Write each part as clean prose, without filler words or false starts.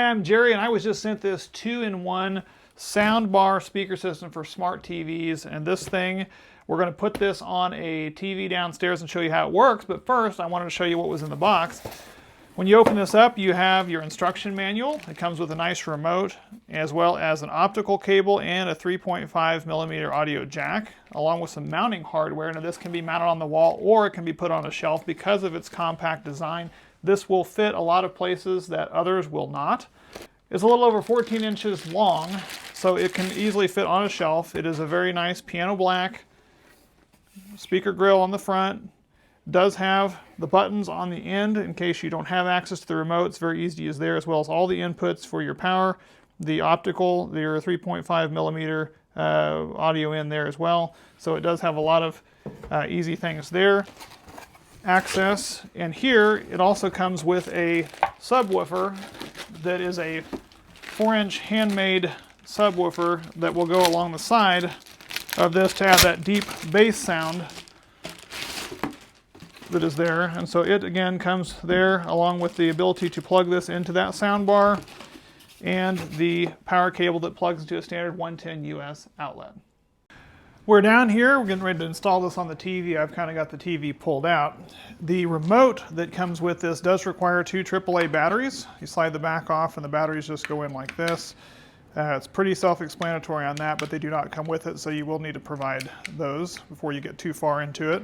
Hi, I'm Jerry, and I was just sent this 2-in-1 soundbar speaker system for smart TVs. And this thing, we're going to put this on a TV downstairs and show you how it works. But first, I wanted to show you what was in the box. When you open this up, you have your instruction manual. It comes with a nice remote, as well as an optical cable and a 3.5mm audio jack, along with some mounting hardware. Now, this can be mounted on the wall or it can be put on a shelf. Because of its compact design, this will fit a lot of places that others will not. It's a little over 14 inches long, so it can easily fit on a shelf. It is a very nice piano black speaker grill on the front. Does have the buttons on the end in case you don't have access to the remote. It's very easy to use there, as well as all the inputs for your power, the optical, your 3.5mm audio in there as well. So it does have a lot of easy things there. Access, and here it also comes with a subwoofer that is a 4-inch handmade subwoofer that will go along the side of this to have that deep bass sound that is there. And so it again comes there along with the ability to plug this into that sound bar and the power cable that plugs into a standard 110 US outlet. We're down here, we're getting ready to install this on the TV. I've kind of got the TV pulled out. The remote that comes with this does require 2 AAA batteries. You slide the back off and the batteries just go in like this. It's pretty self-explanatory on that, but they do not come with it, so you will need to provide those before you get too far into it.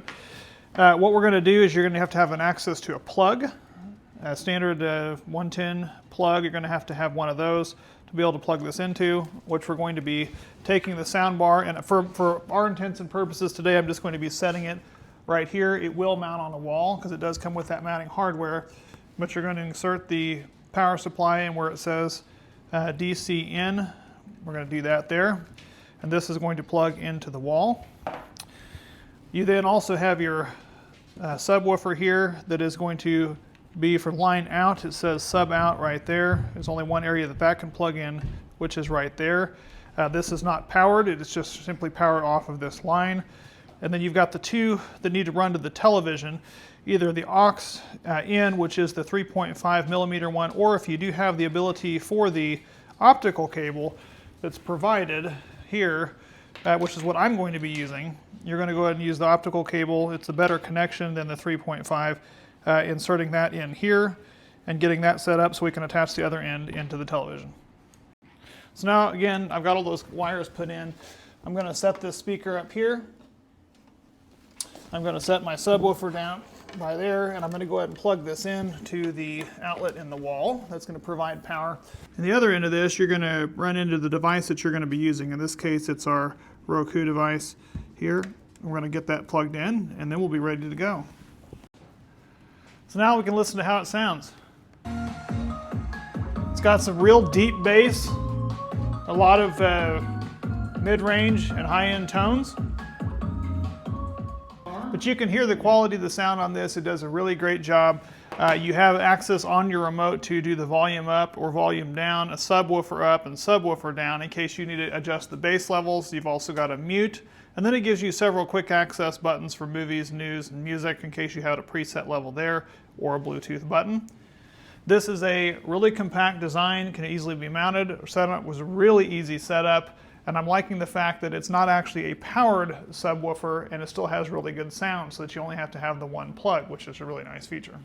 What we're going to do is you're going to have an access to a plug, a standard 110 plug. You're going to have one of those to be able to plug this into, which we're going to be taking the sound bar, and for our intents and purposes today, I'm just going to be setting it right here. It will mount on the wall because it does come with that mounting hardware, but you're going to insert the power supply in where it says DC in. We're going to do that there, and this is going to plug into the wall. You then also have your subwoofer here that is going to be for line out. It says sub out right there. There's only one area that can plug in, which is right there. This is not powered. It is just simply powered off of this line. And then you've got the 2 that need to run to the television, either the aux in, which is the 3.5mm one, or if you do have the ability for the optical cable that's provided here, which is what I'm going to be using. You're going to go ahead and use the optical cable. It's a better connection than the 3.5. Inserting that in here and getting that set up so we can attach the other end into the television. So now again, I've got all those wires put in. I'm going to set this speaker up here. I'm going to set my subwoofer down by there, and I'm going to go ahead and plug this in to the outlet in the wall. That's going to provide power. And the other end of this, you're going to run into the device that you're going to be using. In this case, it's our Roku device here. We're going to get that plugged in, and then we'll be ready to go. So now we can listen to how it sounds. It's got some real deep bass, a lot of mid-range and high-end tones. But you can hear the quality of the sound on this. It does a really great job. You have access on your remote to do the volume up or volume down, a subwoofer up and subwoofer down in case you need to adjust the bass levels. You've also got a mute. And then it gives you several quick access buttons for movies, news, and music in case you had a preset level there, or a Bluetooth button. This is a really compact design, can easily be mounted. Setup was a really easy setup, and I'm liking the fact that it's not actually a powered subwoofer and it still has really good sound so that you only have to have the one plug, which is a really nice feature.